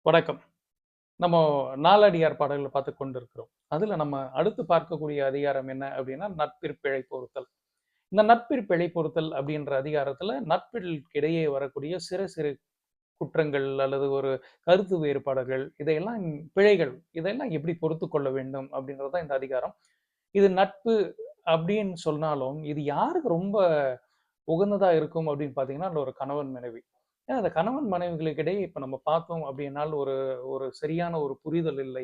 வணக்கம். நம்ம நாலடியார் பாடல்கள பார்த்துக் கொண்டிருக்கிறோம். அதுல நம்ம அடுத்து பார்க்கக்கூடிய அதிகாரம் என்ன அப்படின்னா, நட்பிற் பொறுத்தல். இந்த நட்பிற் பொறுத்தல் அப்படின்ற அதிகாரத்துல நட்பிற்கிடையே வரக்கூடிய சிறு சிறு குற்றங்கள் அல்லது ஒரு கருத்து வேறுபாடுகள், இதையெல்லாம் பிழைகள் இதெல்லாம் எப்படி பொறுத்துக் கொள்ள வேண்டும் அப்படின்றது தான் இந்த அதிகாரம். இது நட்பு அப்படின்னு சொன்னாலும், இது யாருக்கு ரொம்ப உகந்ததா இருக்கும் அப்படின்னு பார்த்தீங்கன்னா, அந்த ஒரு கணவன், மனைவி. ஏன்னா அந்த கணவன் மனைவிகளுக்கு இடையே இப்ப நம்ம பார்த்தோம் அப்படின்னால் ஒரு ஒரு சரியான ஒரு புரிதல் இல்லை.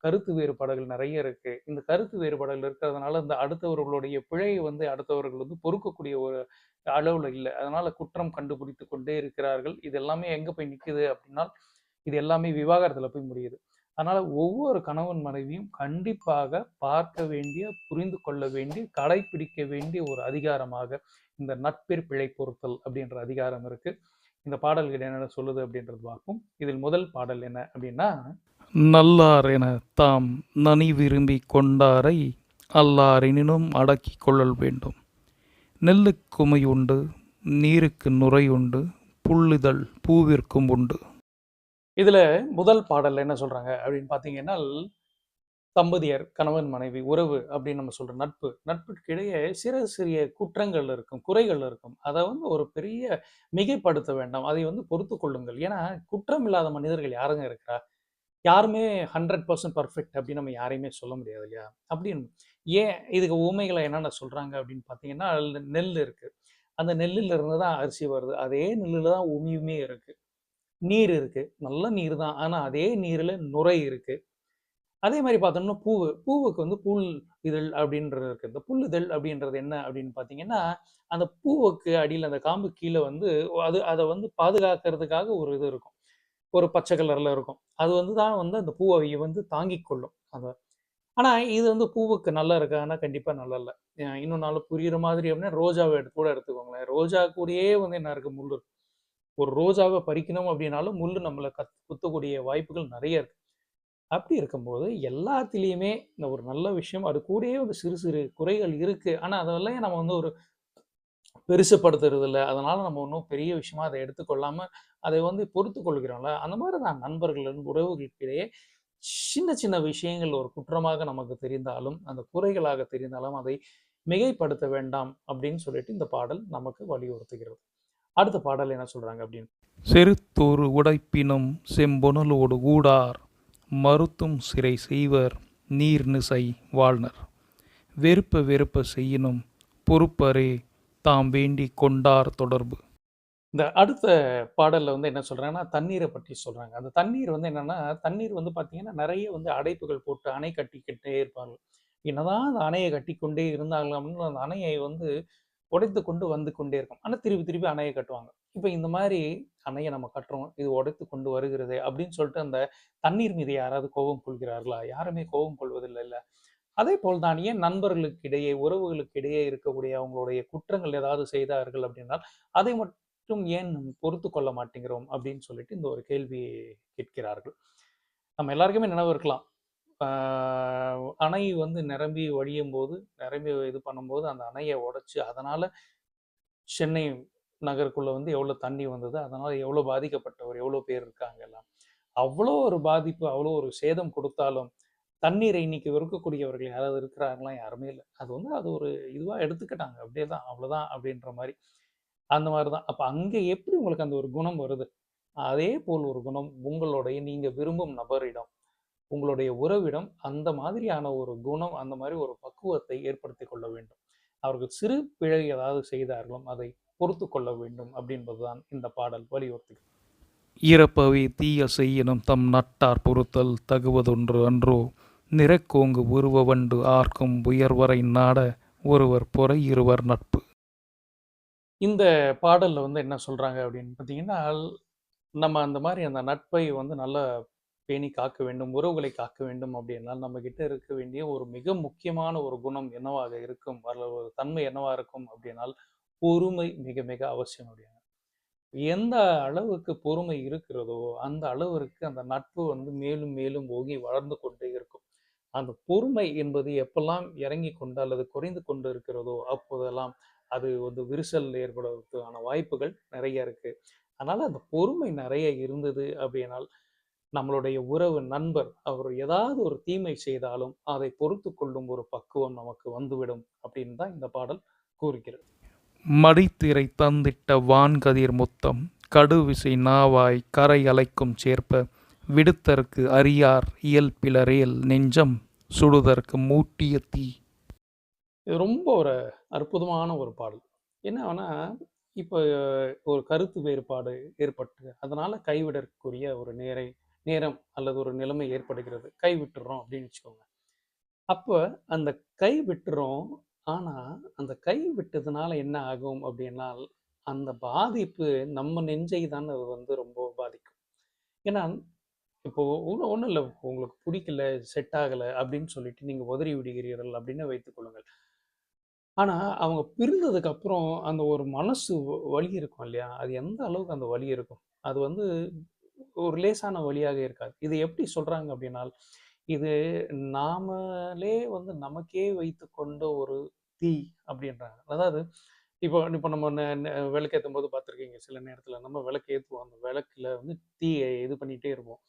கருத்து வேறுபாடுகள் நெறைய இருக்கு. இந்த கருத்து வேறுபாடுகள் இருக்கிறதுனால, இந்த அடுத்தவர்களுடைய பிழையை அடுத்தவர்கள் பொறுக்கக்கூடிய ஒரு அளவுல இல்ல. அதனால குற்றம் கண்டுபிடித்துக் கொண்டே இருக்கிறார்கள். இது எல்லாமே எங்க போய் நிக்குது அப்படின்னா, இது எல்லாமே விவாகரத்துல போய் முடியுது. அதனால ஒவ்வொரு கணவன் மனைவியும் கண்டிப்பாக பார்க்க வேண்டிய, புரிந்து கொள்ள வேண்டிய, கடைப்பிடிக்க வேண்டிய ஒரு அதிகாரமாக இந்த நட்பிற் பிழை பொறுத்தல் அப்படின்ற அதிகாரம் இருக்கு. இந்த பாடல்கள் என்னென்ன சொல்லுது அப்படின்றது பார்ப்போம். இதில் முதல் பாடல் என்ன அப்படின்னா, நல்லார் என தாம் நனி விரும்பி கொண்டாரை அல்லாரெனினும் அடக்கிக் கொள்ளல் வேண்டும். நெல்லுக்கு குமை உண்டு, நீருக்கு நுரை உண்டு, புல்லுதல் பூவிற்கும் உண்டு. இதுல முதல் பாடல்ல என்ன சொல்றாங்க அப்படின்னு பார்த்தீங்கன்னா, தம்பதியர், கணவன், மனைவி உறவு அப்படின்னு நம்ம சொல்ற நட்பு. நட்புக்கு இடையே சிறு சிறிய குற்றங்கள் இருக்கும், குறைகள் இருக்கும். அத ஒரு பெரிய மிகைப்படுத்த வேண்டாம். அதை பொறுத்துக் கொள்ளுங்கள். ஏன்னா, குற்றம் இல்லாத மனிதர்கள் யாருங்க இருக்கிறா? யாருமே 100% பெர்ஃபெக்ட் அப்படின்னு நம்ம யாரையுமே சொல்ல முடியாது இல்லையா? அப்படின்னு ஏன் இதுக்கு உவமைகள என்னென்ன சொல்றாங்க அப்படின்னு பார்த்தீங்கன்னா, நெல் இருக்கு. அந்த நெல்லுல இருந்து தான் அரிசி வருது. அதே நெல்லுல தான் உமியுமே இருக்கு. நீர் இருக்கு. நல்ல நீர் தான். ஆனா அதே நீர்ல நுரை இருக்கு. அதே மாரி பார்த்தோம்னா பூவுக்கு புல் இதழ் அப்படின்றது இருக்கு. இந்த புல்லிதழ் அப்படின்றது என்ன அப்படின்னு பார்த்தீங்கன்னா, அந்த பூவுக்கு அடியில அந்த காம்புக்கு கீழ அத பாதுகாக்கிறதுக்காக ஒரு இது இருக்கும். ஒரு பச்சை கலர்ல இருக்கும். அது தான் அந்த பூவ தாங்கிக் கொள்ளும். அத ஆனா இது பூவுக்கு நல்லா இருக்கான்னா, கண்டிப்பா நல்லா இல்ல. இன்னும் நல்லா புரியிற மாதிரி அப்படின்னா, ரோஜாவ கூட எடுத்துக்கோங்களேன். ரோஜா கூடயே என்ன இருக்கு? முள்ளு இருக்கு. ஒரு ரோஜாவ பறிக்கணும் அப்படின்னாலும், முள்ளு நம்மள குத்தக்கூடிய வாய்ப்புகள் நெறைய இருக்கு. அப்படி இருக்கும்போது, எல்லாத்திலயுமே இந்த ஒரு நல்ல விஷயம், அது கூடயே சிறு சிறு குறைகள் இருக்கு. ஆனா, அதெல்லாம் நம்ம ஒரு பெருசுபடுத்துறது இல்ல. அதனால நம்ம ஒண்ணும் பெரிய விஷயமா அத எடுத்துக்கொள்ளாம, அதை பொறுத்துக் கொள்கிறோம்ல. அந்த மாரி தான் நண்பர்கள், உறவுகளுக்கு இடையே சின்ன சின்ன விஷயங்கள் ஒரு குற்றமாக நமக்கு தெரிந்தாலும், அந்த குறைகளாக தெரிந்தாலும், அதை மிகைப்படுத்த வேண்டாம் அப்படின்னு சொல்லிட்டு இந்த பாடல் நமக்கு வலியுறுத்துகிறது. அடுத்த பாடல் என்ன சொல்றாங்க அப்படின்னு, செருத்தொரு உடைப்பினும் செம்பொனலோடு ஊடார் மறுத்தும் சிறை செய்வர் நீர்நிசை வாழ்னர். வெறுப்ப வெறுப்ப செய்யினும் பொறுப்பரே தாம் வேண்டி கொண்டார் தொடர்பு. இந்த அடுத்த பாடல்ல என்ன சொல்றாங்கன்னா, தண்ணீர பற்றி சொல்றாங்க. அந்த தண்ணீர் என்னன்னா, தண்ணீர் பார்த்தீங்கன்னா, நெறைய அடைப்புகள் போட்டு அணை கட்டிக்கிட்டே இருப்பாங்க. என்னதான் அந்த அணைய கட்டிக்கொண்டே இருந்தாலும் அப்படின்னு அந்த அணையை உடைத்துக் கொண்டு வந்து கொண்டே இருக்கும். ஆனா திருப்பி திருப்பி அணைய கட்டுவாங்க. இப்ப இந்த மாரி அணைய நம்ம கட்டுறோம். இது உடைத்துக் கொண்டு வருகிறதே அப்படின்னு சொல்லிட்டு அந்த தண்ணீர் மீது யாராவது கோபம் கொள்கிறார்களா? யாருமே கோபம் கொள்வதில்லைல்ல. அதேபோல் தான் ஏன் நண்பர்களுக்கு இடையே, உறவுகளுக்கு இடையே இருக்கக்கூடிய அவங்களுடைய குற்றங்கள் ஏதாவது செய்தார்கள் அப்படின்னால், அதை மட்டும் ஏன் பொறுத்துக் கொள்ள மாட்டேங்கிறோம் அப்படின்னு சொல்லிட்டு இந்த ஒரு கேள்வி கேட்கிறார்கள். நம்ம எல்லாருக்குமே நினைவு இருக்கலாம். ஆ அணை நிரம்பி வழியும்போது, நிரம்பி இது பண்ணும்போது அந்த அணைய உடைச்சு, அதனால சென்னை நகருக்குள்ள எவ்வளோ தண்ணி வந்தது, அதனால எவ்வளோ பாதிக்கப்பட்டவர், எவ்வளோ பேர் இருக்காங்க எல்லாம். அவ்வளோ ஒரு பாதிப்பு, அவ்வளோ ஒரு சேதம் கொடுத்தாலும், தண்ணீரை இன்னைக்கு வெறுக்கக்கூடியவர்கள் யாராவது இருக்கிறார்களா? யாருமே இல்ல. அது ஒரு இதுவா எடுத்துக்கிட்டாங்க. அப்படியே தான், அவ்வளோதான் அப்படின்ற மாரி. அந்த மாரி தான். அப்ப அங்க எப்படி உங்களுக்கு அந்த ஒரு குணம் வருது? அதே போல் ஒரு குணம் உங்களுடைய நீங்க விரும்பும் நபரிடம், உங்களுடைய உறவிடம் அந்த மாதிரியான ஒரு குணம், அந்த மாரி ஒரு பக்குவத்தை ஏற்படுத்திக் கொள்ள வேண்டும். அவர்கள் சிறு பிழை ஏதாவது செய்தார்களும், அதை பொறுத்துக் கொள்ள வேண்டும் அப்படின்பதுதான் இந்த பாடல் வலியுறுத்துகிறது. இறப்பவை தீய செய்யினும் தம் நட்டார் பொறுத்தல் தகுவதொன்று அன்றோ நிறக்கோங்கு உருவவண்டு ஆர்க்கும் உயர்வரை நாட ஒருவர் பொறை இருவர் நட்பு. இந்த பாடல்ல என்ன சொல்றாங்க அப்படின்னு பார்த்தீங்கன்னா, நம்ம அந்த மாரி அந்த நட்பை நல்லா பேணி காக்க வேண்டும், உறவுகளை காக்க வேண்டும் அப்படின்னால், நம்ம கிட்ட இருக்க வேண்டிய ஒரு மிக முக்கியமான ஒரு குணம் என்னவாக இருக்கும்? அல்லது ஒரு தன்மை என்னவா இருக்கும் அப்படின்னால், பொறுமை மிக மிக அவசியம் அப்படிங்க. எந்த அளவுக்கு பொறுமை இருக்கிறதோ, அந்த அளவிற்கு அந்த நட்பு மேலும் மேலும் ஓங்கி வளர்ந்து கொண்டே இருக்கும். அந்த பொறுமை என்பது எப்பல்லாம் இறங்கிக் கொண்டு அல்லது குறைந்து கொண்டு இருக்கிறதோ, அப்போதெல்லாம் அது விரிசல் ஏற்படுவதற்கான வாய்ப்புகள் நெறைய இருக்கு. அதனால அந்த பொறுமை நெறைய இருந்தது அப்படினால், நம்மளுடைய உறவு நண்பர் அவர் ஏதாவது ஒரு தீமை செய்தாலும் அதை பொறுத்து கொள்ளும் ஒரு பக்குவம் நமக்கு வந்துவிடும் அப்படின்னு தான் இந்த பாடல் கூறுகிறது. மடித்திரை தந்திட்ட வான்கதிர் முத்தம் கடுவிசை நாவாய் கரை அலைக்கும் சேர்ப்ப விடுத்தற்கு அறியார் இயல்பிலரேல் நெஞ்சம் சுடுதற்கு மூட்டிய தீ. இது ரொம்ப ஒரு அற்புதமான ஒரு பாடல். என்னன்னா, இப்போ ஒரு கருத்து வேறுபாடு ஏற்பட்டு அதனால கைவிடற்குரிய ஒரு நேரம் அல்லது ஒரு நிலைமை ஏற்படுகிறது. கைவிட்டுறோம் அப்படின்னு வச்சுக்கோங்க. அப்ப அந்த கை விட்டுறோம். ஆனா, அந்த கை விட்டதுனால என்ன ஆகும் அப்படின்னால், அந்த பாதிப்பு நம்ம நெஞ்சை தான் அது வந்து ரொம்ப பாதிக்கும். ஏன்னா, இப்போ ஒண்ணும் இல்ல. உங்களுக்கு பிடிக்கல, செட் ஆகல அப்படின்னு சொல்லிட்டு நீங்க உதறி விடுகிறீர்கள் அப்படின்னு வைத்துக் கொள்ளுங்கள். ஆனா, அவங்க பிரிந்ததுக்கு அப்புறம் அந்த ஒரு மனசு வலி இருக்கும் இல்லையா? அது எந்த அளவுக்கு அந்த வலி இருக்கும்? அது வந்து ஒரு லேசான வலியாக இருக்காது. இது எப்படி சொல்றாங்க அப்படின்னா, இது நாமளே வந்து நமக்கே வைத்துக்கொண்ட ஒரு தீ அப்படின்றாங்க. அதாவது இப்போ இப்போ நம்ம விளக்கேத்தும்போது பார்த்துருக்கீங்க, சில நேரத்தில நம்ம விளக்கு ஏத்துவோம். அந்த விளக்குல வந்து தீய இது பண்ணிட்டே இருப்போம்.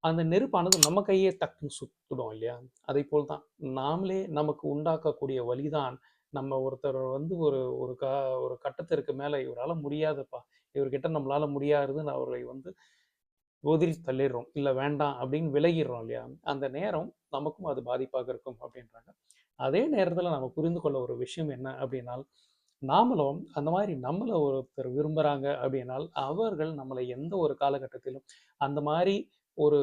அந்த நெருப்பானது நம்ம கையே டக்குன்னு சுட்டுடும் இல்லையா? அதைப்போல் தான் நாமளே நமக்கு உண்டாக்கக்கூடிய வலிதான் நம்ம ஒருத்தர் வந்து ஒரு ஒரு க ஒரு கட்டத்திற்கு மேல இவரால முடியாதுப்பா, இவர்கிட்ட நம்மளால முடியாதுன்னு அவரை வந்து உதறி தள்ளிடுறோம். இல்ல வேண்டாம் அப்படின்னு விலகிடுறோம் இல்லையா? அந்த நேரம் நமக்கும் அது பாதிப்பாக இருக்கும் அப்படின்றாங்க. அதே நேரத்துல நம்ம புரிந்து கொள்ள ஒரு விஷயம் என்ன அப்படின்னால், நாமளும் அந்த மாதிரி நம்மள ஒருத்தர் விரும்புறாங்க அப்படின்னால், அவர்கள் நம்மளை எந்த ஒரு காலகட்டத்திலும் அந்த மாரி ஒரு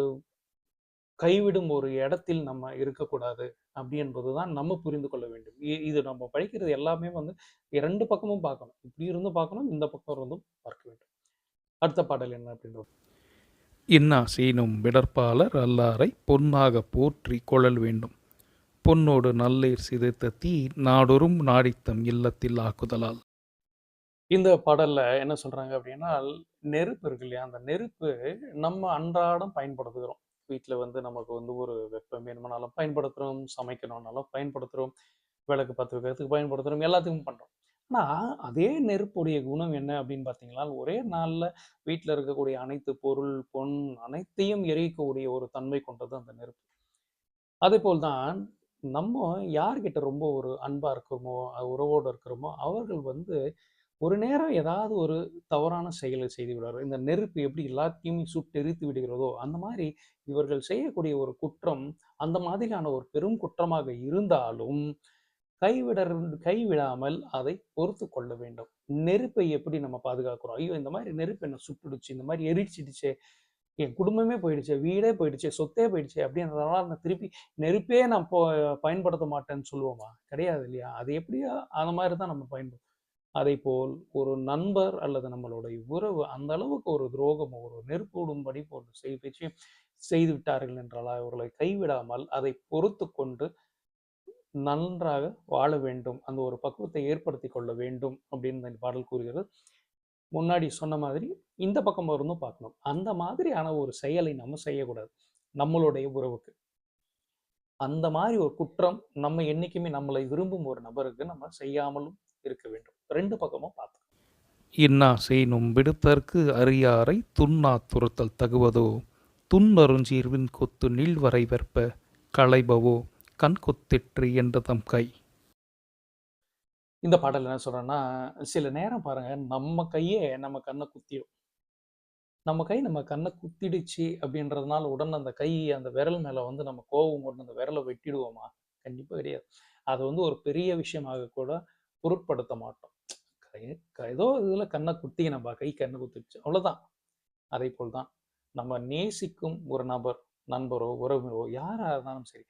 கைவிடும் ஒரு இடத்தில் நம்ம இருக்கக்கூடாது. அப்படி என்பதுதான் நம்ம புரிந்து கொள்ள வேண்டும். இது நம்ம படிக்கிறது எல்லாமே வந்து 2 பக்கமும் பார்க்கணும். இப்படி இருந்தும் பார்க்கணும், இந்த பக்கம் இருந்தும் பார்க்க வேண்டும். அடுத்த பாடல் என்ன அப்படின்றது. இன்னா சீனும் விடற்பாலர் அல்லாரை பொன்னாகப் போற்றி கொளல் வேண்டும் பொன்னோடு நல்லீர் சிதைத்த தீ நாடொரும் நாடித்தம் இல்லத்தில் ஆக்குதலால். இந்த பாடல்ல என்ன சொல்றாங்க அப்படின்னா, நெருப்பு இருக்கு இல்லையா? அந்த நெருப்பு நம்ம அன்றாடம் பயன்படுத்துகிறோம். வீட்ல வந்து நமக்கு வந்து ஒரு வெப்பம் வேணுமானாலும் பயன்படுத்துறோம், சமைக்கணும்னாலும் பயன்படுத்துறோம், விளக்கு பத்த வைக்கிறதுக்கு பயன்படுத்துறோம், எல்லாத்துக்கும் பண்றோம். ஆனா, அதே நெருப்புடைய குணம் என்ன அப்படின்னு பார்த்தீங்கன்னா, ஒரே நாள்ல வீட்ல இருக்கக்கூடிய அனைத்து பொருள், பொன் அனைத்தையும் எரிக்கக்கூடிய ஒரு தன்மை கொண்டது அந்த நெருப்பு. அதேபோல் தான் நம்ம யார்கிட்ட ரொம்ப ஒரு அன்பா இருக்கிறோமோ, உறவோடு இருக்கிறோமோ, அவர்கள் வந்து ஒரு நேரம் ஏதாவது ஒரு தவறான செயலை செய்து விடுவார்கள். இந்த நெருப்பு எப்படி எல்லாத்தையுமே சுட்டெரித்து விடுகிறதோ, அந்த மாரி இவர்கள் செய்யக்கூடிய ஒரு குற்றம், அந்த மாதிரியான ஒரு பெரும் குற்றமாக இருந்தாலும், கைவிடர் கைவிடாமல் அதை பொறுத்துக் கொள்ள வேண்டும். நெருப்பை எப்படி நம்ம பாதுகாக்கிறோம்? ஐயோ! இந்த மாரி நெருப்பு என்ன சுட்டுடுச்சு, இந்த மாரி எரிச்சிடுச்சே, என் குடும்பமே போயிடுச்சே, வீடே போயிடுச்சே, சொத்தே போயிடுச்சே அப்படின்றதுனால நான் திருப்பி நெருப்பே நான் பயன்படுத்த மாட்டேன்னு சொல்லுவோமா? கிடையாது இல்லையா? அது எப்படியோ அந்த மாரி தான் நம்ம அதைப்போல் ஒரு நண்பர் அல்லது நம்மளுடைய உறவு அந்த அளவுக்கு ஒரு துரோகம், ஒரு நெருப்புடும்படி போன்ற விஷயம் செய்து விட்டார்கள் என்றால் அவர்களை கைவிடாமல் அதை பொறுத்து கொண்டு நன்றாக வாழ வேண்டும். அந்த ஒரு பக்குவத்தை ஏற்படுத்தி கொள்ள வேண்டும் அப்படின்னு இந்த பாடல் கூறுகிறது. முன்னாடி சொன்ன மாதிரி இந்த பக்கம் இருந்தும் பார்க்கணும். அந்த மாதிரியான ஒரு செயலை நம்ம செய்யக்கூடாது. நம்மளுடைய உறவுக்கு. அந்த மாதிரி ஒரு குற்றம் நம்ம என்னைக்குமே நம்மளை விரும்பும் ஒரு நபருக்கு நம்ம செய்யாமலும் இருக்க வேண்டும். 2 பக்கமும் பார்த்து. இன்னா செய்னும் விடுத்தற்கு அறியாரை துன்னாத் துரத்தல் தகுவதோ துன்னருஞ்சீர்வின் கொத்து நீள்வரை வெற்ப களைபவோ கண்கொத்திற்று என்ற தம் கை. இந்த பாடல் என்ன சொல்றேன்னா, சில நேரம் பாருங்க, நம்ம கையே நம்ம கண்ண குத்திரும். நம்ம கை நம்ம கண்ண குத்திடுச்சு அப்படின்றதுனால, உடனே அந்த கை, அந்த விரல் மேல வந்து நம்ம கோவம் கொண்டு அந்த விரல வெட்டிடுவோமா? கண்டிப்பா கிடையாது. அது வந்து ஒரு பெரிய விஷயமாக கூட பொருட்படுத்த மாட்டோம். கை ஏதோ இதுல கண்ண குத்திக்கினப்பா, கை கண்ண குத்திடுச்சு. அவ்வளோதான். அதைப்போல் தான் நம்ம நேசிக்கும் ஒரு நபர், நண்பரோ, உறவினரோ யாரா இருந்தாலும் சரி,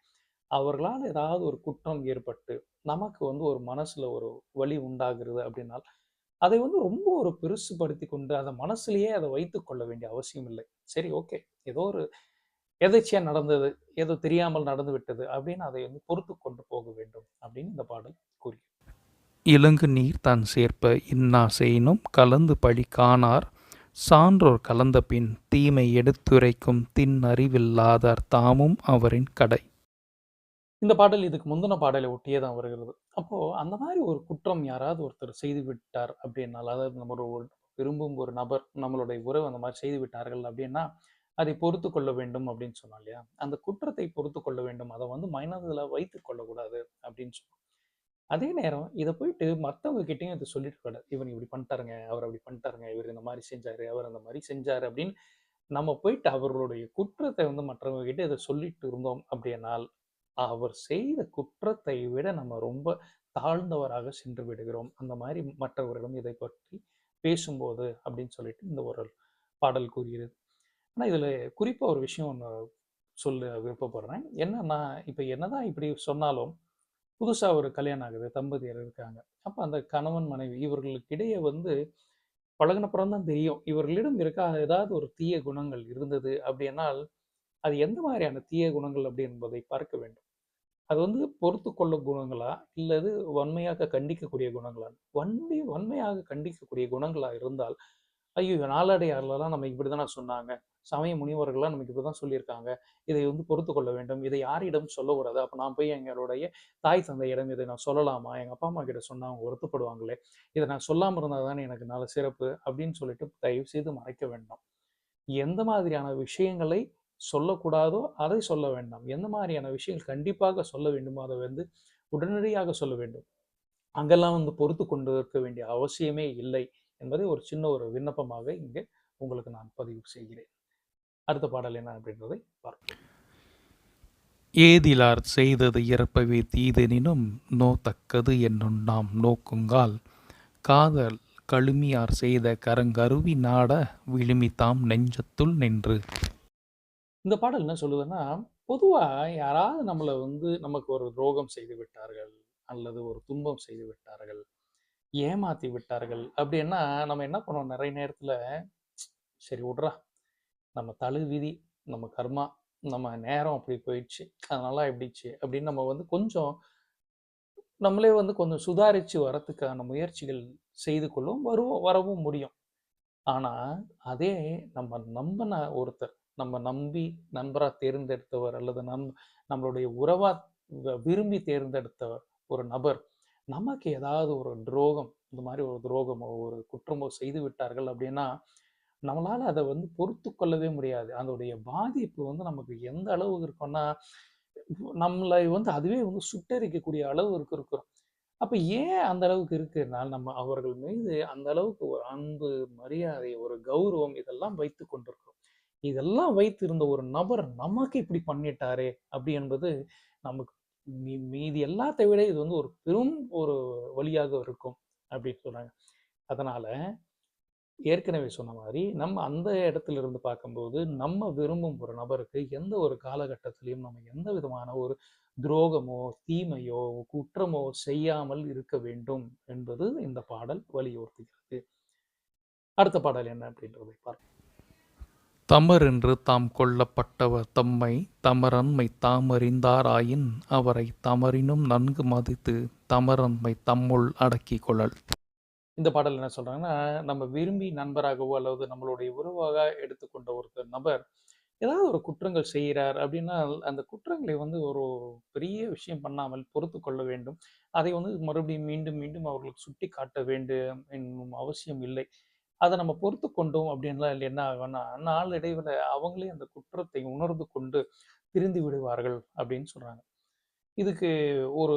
அவர்களால் ஏதாவது ஒரு குற்றம் ஏற்பட்டு, நமக்கு வந்து ஒரு மனசுல ஒரு வலி உண்டாகிறது அப்படின்னால், அதை வந்து ரொம்ப ஒரு பெருசுபடுத்திக் கொண்டு, அத மனசுலயே அத வைத்துக் கொள்ள வேண்டிய அவசியம் இல்லை. சரி, ஓகே. ஏதோ ஒரு எதேர்ச்சியா நடந்தது, ஏதோ தெரியாமல் நடந்து விட்டது அப்படின்னு அதை வந்து பொறுத்துக் கொண்டு போக வேண்டும் அப்படின்னு இந்த பாடல் கூறுகிறது. இலங்கு நீர் தான் சேர்ப்ப இன்னா செய்னும் கலந்து பழி காணார் சான்றோர் கலந்தபின் தீமை எடுத்துரைக்கும் தின் அறிவில்லாதார் தாமும் அவரின் கடை. இந்த பாடல் இதுக்கு முந்தின பாடலை ஒட்டியே தான் வருகிறது. அப்போ அந்த மாரி ஒரு குற்றம் யாராவது ஒருத்தர் செய்து விட்டார் அப்படின்னால், அதாவது நம்ம ஒரு விரும்பும் ஒரு நபர், நம்மளுடைய உறவு அந்த மாரி செய்து விட்டார்கள் அப்படின்னா, அதை பொறுத்து கொள்ள வேண்டும் அப்படின்னு சொன்னோம் இல்லையா? அந்த குற்றத்தை பொறுத்து கொள்ள வேண்டும். அதை வந்து மனதுல வைத்துக் கொள்ளக்கூடாது அப்படின்னு சொன்னோம். அதே நேரம் இத போயிட்டு மத்தவங்க கிட்டயும் இத சொல்லிட்டு கூடாது. இவன் இப்படி பண்ணிட்டாருங்க, அவர் அப்படி பண்ணிட்டாருங்க, இவர் இந்த மாரி செஞ்சாரு, அவர் அந்த மாரி செஞ்சாரு அப்படின்னு நம்ம போயிட்டு அவர்களுடைய குற்றத்தை வந்து மற்றவங்க கிட்ட இத சொல்லிட்டு இருந்தோம் அப்படியானால், அவர் செய்த குற்றத்தை விட நம்ம ரொம்ப தாழ்ந்தவராக சென்று விடுகிறோம். அந்த மாரி மற்றவர்களிடம் இதை பற்றி பேசும்போது அப்படின்னு சொல்லிட்டு இந்த ஒரு பாடல் கூறுகிறது. ஆனா இதுல குறிப்பா ஒரு விஷயம் ஒண்ணு சொல்ல விருப்பப்படுறேன். என்னன்னா, இப்ப என்னதான் இப்படி சொன்னாலும், புதுசா ஒரு கல்யாணம் ஆகுது, தம்பதியர் இருக்காங்க. அப்ப அந்த கணவன், மனைவி இவர்களுக்கிடையே வந்து பழகுனப்புறம் தான் தெரியும். இவர்களிடம் ஏதாவது ஒரு தீய குணங்கள் இருந்தது அப்படியானால், அது எந்த மாதிரியான தீய குணங்கள் அப்படி என்பதை பார்க்க வேண்டும். அது வந்து பொறுத்துக்கொள்ளும் குணங்களா? இல்லது வன்மையாக கண்டிக்கக்கூடிய குணங்களா? வன்மையாக கண்டிக்கக்கூடிய குணங்களா இருந்தால், ஐய்யயோ! நாலடியார்லலாம் நமக்கு இப்படித்தான சொன்னாங்க. சமய முனிவர்கள்லாம் நமக்கு இப்படிதான் சொல்லியிருக்காங்க. இதை வந்து பொறுத்துக்கொள்ள வேண்டும். இதை யாரிடம் சொல்லக்கூடாது. அப்ப நான் போய் எங்களுடைய தாய் தந்தையிடம் இதை நான் சொல்லலாமா? எங்க அப்பா, அம்மா கிட்ட சொன்னா அவங்க வருத்தப்படுவாங்களே! இத நான் சொல்லாம இருந்தா தானே எனக்கு நல்ல சிறப்பு அப்படின்னு சொல்லிட்டு தயவு செய்து மறைக்க வேண்டாம். எந்த மாதிரியான விஷயங்களை சொல்லக்கூடாதோ அதை சொல்ல வேண்டாம். எந்த மாதிரியான விஷயங்கள் கண்டிப்பாக சொல்ல வேண்டுமோ அதை வந்து உடனடியாக சொல்ல வேண்டும். அங்கெல்லாம் வந்து பொறுத்து கொண்டு இருக்க வேண்டிய அவசியமே இல்லை என்பதை ஒரு சின்ன ஒரு விண்ணப்பமாக இங்கே உங்களுக்கு நான் பதிவு செய்கிறேன். அடுத்த பாடல் என்ன அப்படின்றதை பார்ப்போம். ஏதிலார் செய்தது இறப்பவே தீதெனினும் நோத்தக்கது என்னும் நாம் நோக்குங்கால் காதல் கழுமியார் செய்த கரங்கருவி நாட விழுமிதாம் நெஞ்சத்துள் நின்று. இந்த பாடல் என்ன சொல்லுதுன்னா, பொதுவா யாராவது நம்மள வந்து நமக்கு ஒரு துரோகம் செய்து விட்டார்கள், அல்லது ஒரு துன்பம் செய்து விட்டார்கள், ஏமாத்தி விட்டார்கள் அப்படின்னா, நம்ம என்ன பண்ணுவோம் நெறைய நேரத்துல, சரி உட்றா, நம்ம விதி, நம்ம கர்மா, நம்ம நேரம் அப்படி போயிடுச்சு, அதனால ஆயிடுச்சு அப்படின்னு நம்ம வந்து கொஞ்சம் நம்மளே வந்து கொஞ்சம் சுதாரிச்சு வரத்துக்கான முயற்சிகள் செய்து கொள்ளும் வரவும் முடியும். ஆனா, அதே நம்ம நம்பின ஒருத்தர், நம்ம நம்பி நண்பரா தேர்ந்தெடுத்தவர் அல்லது நம்மளுடைய உறவா விரும்பி தேர்ந்தெடுத்த ஒரு நபர், நமக்கு ஏதாவது ஒரு துரோகம், இந்த மாரி ஒரு துரோகமோ, ஒரு குற்றமோ செய்து விட்டார்கள் அப்படின்னா, நம்மளால அத வந்து பொறுத்துக்கொள்ளவே முடியாது. அதோடைய பாதிப்பு வந்து நமக்கு எந்த அளவுக்கு இருக்கும்னா, நம்மளை வந்து அதுவே வந்து சுட்டெரிக்கக்கூடிய அளவுக்கு இருக்கிறோம். அப்ப ஏன் அந்த அளவுக்கு இருக்குன்னா, நம்ம அவர்கள் மீது அந்த அளவுக்கு ஒரு அன்பு, மரியாதை, ஒரு கௌரவம் இதெல்லாம் வைத்துக் கொண்டிருக்கிறோம். இதெல்லாம் வைத்திருந்த ஒரு நபர் நமக்கு இப்படி பண்ணிட்டாரே! அப்படி என்பது நமக்கு மீதி எல்லாத்தை விட இது வந்து ஒரு பெரும் ஒரு வலியாக இருக்கும் அப்படின்னு சொன்னாங்க. அதனால ஏற்கனவே சொன்ன மாரி, நம்ம அந்த இடத்துல இருந்து பார்க்கும்போது, நம்ம விரும்பும் ஒரு நபருக்கு எந்த ஒரு காலகட்டத்திலயும் நம்ம எந்த விதமான ஒரு துரோகமோ, தீமையோ, குற்றமோ செய்யாமல் இருக்க வேண்டும் என்பது இந்த பாடல் வலியுறுத்துகிறது. அடுத்த பாடல் என்ன அப்படின்றதை பார்ப்போம். தமரென்று தாம் கொள்ளப்பட்டவர் தம்மை தமரன்மை தாமறிந்தாராயின் அவரை தமரினும் நன்கு மதித்து தமரன்மை தம்முள் அடக்கிக் கொளல். இந்த பாடல் என்ன சொல்றாங்கன்னா, நம்ம விரும்பி நண்பராகவோ அல்லது நம்மளுடைய உறவாக எடுத்துக்கொண்ட ஒரு நபர் ஏதாவது ஒரு குற்றங்கள் செய்கிறார் அப்படின்னா, அந்த குற்றங்களை வந்து ஒரு பெரிய விஷயம் பண்ணாமல் பொறுத்துக்கொள்ள வேண்டும். அதை வந்து மறுபடியும் மீண்டும், மீண்டும் அவர்களுக்கு சுட்டிக்காட்ட வேண்டும் என்னும் அவசியம் இல்லை. அத நம்ம பொறுத்துக்கொண்டோம் அப்படின்லாம் என்ன ஆகும்னா, நாளடைவுல அவங்களே அந்த குற்றத்தை உணர்ந்து கொண்டு திரிந்து விடுவார்கள் அப்படின்னு சொல்றாங்க. இதுக்கு ஒரு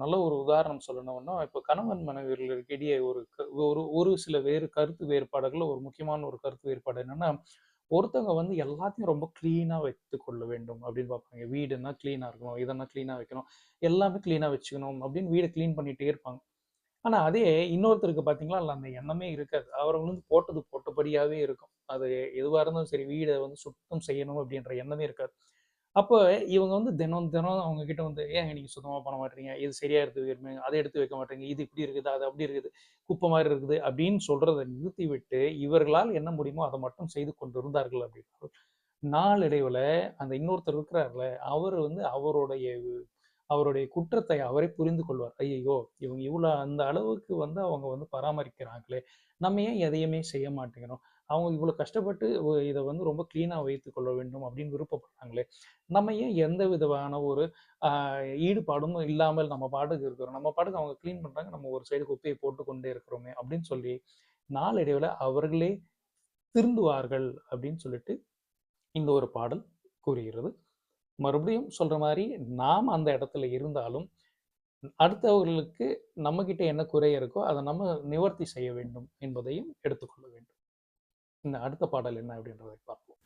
நல்ல ஒரு உதாரணம் சொல்லணும்னா, இப்ப கணவன் மனைவியர்களுக்கு இடையே ஒரு ஒரு சில கருத்து வேறுபாடுகள்ல ஒரு முக்கியமான ஒரு கருத்து வேறுபாடு என்னன்னா, ஒருத்தவங்க வந்து எல்லாத்தையும் ரொம்ப கிளீனா வைத்துக் கொள்ள வேண்டும் அப்படின்னு பார்ப்பாங்க. வீடுன்னா கிளீனா இருக்கணும், இதன்னா கிளீனா வைக்கணும், எல்லாமே கிளீனா வச்சுக்கணும் அப்படின்னு வீட கிளீன் பண்ணிட்டே இருப்பாங்க. ஆனா அதே இன்னொருத்தருக்கு பார்த்தீங்களா, அதுல அந்த எண்ணமே இருக்காது. அவர் வந்து போட்டது போட்டபடியாவே இருக்கும். அது எதுவா இருந்தாலும் சரி, வீட வந்து சுத்தம் செய்யணும் அப்படின்ற எண்ணமே இருக்காது. அப்ப இவங்க வந்து தினம், தினம் அவங்க கிட்ட வந்து, "ஏங்க நீங்க சுத்தமா பண்ண மாட்றீங்க? இது சரியா எடுத்து வைக்கிறீங்க, அத எடுத்து வைக்க மாட்றீங்க. இது இப்படி இருக்குது, அது அப்படி இருக்குது, குப்பை மாரி இருக்குது" அப்படின்னு சொல்றத நிறுத்திவிட்டு, இவர்களால் என்ன முடியுமோ அத மட்டும் செய்து கொண்டிருந்தார்கள் அப்படின்னா, நாளடைவுல அந்த இன்னொருத்தர் இருக்கிறார்ல, அவரு வந்து அவருடைய குற்றத்தை அவரே புரிந்து கொள்வார். ஐயய்யோ! இவங்க இவ்வளோ அந்த அளவுக்கு வந்து அவங்க வந்து பராமரிக்கிறாங்களே! நம்ம ஏன் எதையுமே செய்ய மாட்டேங்கிறோம்? அவங்க இவ்வளோ கஷ்டப்பட்டு இத வந்து ரொம்ப கிளீனா வைத்துக் கொள்ள வேண்டும் அப்படின்னு விருப்பப்படுறாங்களே! நம்ம ஏன் எந்த விதமான ஒரு அ ஈடுபாடும் இல்லாமல் நம்ம பாட்டுக்கு இருக்கிறோம். நம்ம பாட்டுக்கு அவங்க கிளீன் பண்றாங்க. நம்ம ஒரு சைடு குப்பைய போட்டுக்கொண்டே இருக்கிறோமே! அப்படின்னு சொல்லி நாளடைவுல அவர்களே திருந்துவார்கள் அப்படின்னு சொல்லிட்டு இந்த ஒரு பாடல் கூறுகிறது. மறுபடியும் சொல்ற மாதிரி நாம் அந்த இடத்துல இருந்தாலும் அடுத்தவர்களுக்கு நம்மகிட்ட என்ன குறை இருக்கோ அதை நம்ம நிவர்த்தி செய்ய வேண்டும் என்பதையும் எடுத்துக்கொள்ள வேண்டும். இந்த அடுத்த பாடல் என்ன அப்படின்றதை பார்ப்போம்.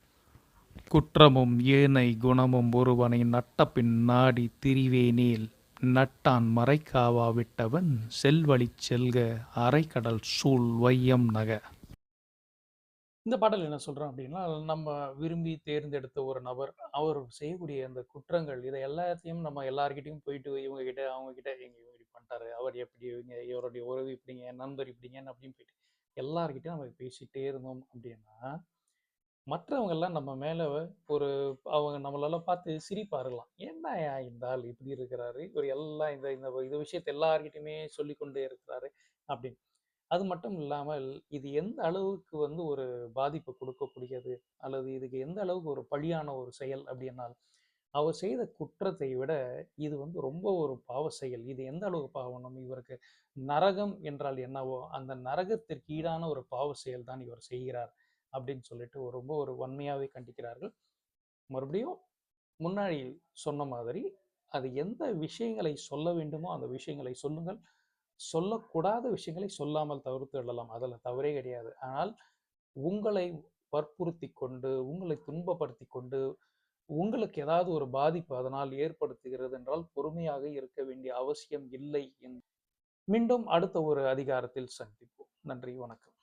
குற்றமும் ஏனை குணமும் ஒருவனை நட்டபின் நாடி திரிவேனேல் நட்டான் மறைக்காவா விட்டவன் செல்வழிச் செல்க அரைக்கடல் சூழ் வையம் நக. இந்த பாடல் என்ன சொல்றோம் அப்படின்னா, நம்ம விரும்பி தேர்ந்தெடுத்த ஒரு நபர், அவர் செய்யக்கூடிய அந்த குற்றங்கள் இதை எல்லாத்தையும் நம்ம எல்லார்கிட்டயும் போயிட்டு இவங்க கிட்ட, அவங்க கிட்ட இவங்க இப்படி பண்ணிட்டாரு, அவர் எப்படி, இவருடைய உறவு இப்படிங்க, என் நண்பர் இப்படிங்கன்னு அப்படின்னு போயிட்டு எல்லார்கிட்டயும் நம்ம பேசிட்டே இருந்தோம் அப்படின்னா, மற்றவங்க எல்லாம் நம்ம மேல ஒரு அவங்க நம்மளெல்லாம் பார்த்து சிரிப்பாருலாம். என்னய்யா இந்த ஆள் இப்படி இருக்கிறாரு, இவர் எல்லாம் இந்த இந்த இந்த விஷயத்தை எல்லார்கிட்டயுமே சொல்லிக்கொண்டே இருக்கிறாரு அப்படின்னு. அது மட்டும் இல்லாமல் இது எந்த அளவுக்கு ஒரு பாதிப்பு கொடுக்கக்கூடியது அல்லது இதுக்கு எந்த அளவுக்கு ஒரு பழியான ஒரு செயல் அப்படின்னால், அவர் செய்த குற்றத்தை விட இது ரொம்ப ஒரு பாவ செயல். இது எந்த அளவுக்கு பாவம், இவருக்கு நரகம் என்றால் என்னவோ அந்த நரகத்திற்கு ஈடான ஒரு பாவ செயல் தான் இவர் செய்கிறார் அப்படின்னு சொல்லிட்டு ரொம்ப ஒரு வன்மையாவே கண்டிக்கிறார்கள். மறுபடியும் முன்னாடி சொன்ன மாதிரி அது எந்த விஷயங்களை சொல்ல வேண்டுமோ அந்த விஷயங்களை சொல்லுங்கள். சொல்லக்கூடாத விஷயங்களை சொல்லாமல் தவிர்த்து விடலாம். அதில் தவறே கிடையாது. ஆனால் உங்களை வற்புறுத்தி கொண்டு, உங்களை துன்பப்படுத்தி கொண்டு, உங்களுக்கு ஏதாவது ஒரு பாதிப்பு அதனால் ஏற்படுத்துகிறது என்றால் பொறுமையாக இருக்க வேண்டிய அவசியம் இல்லை. மீண்டும் அடுத்த ஒரு அதிகாரத்தில் சந்திப்போம். நன்றி, வணக்கம்.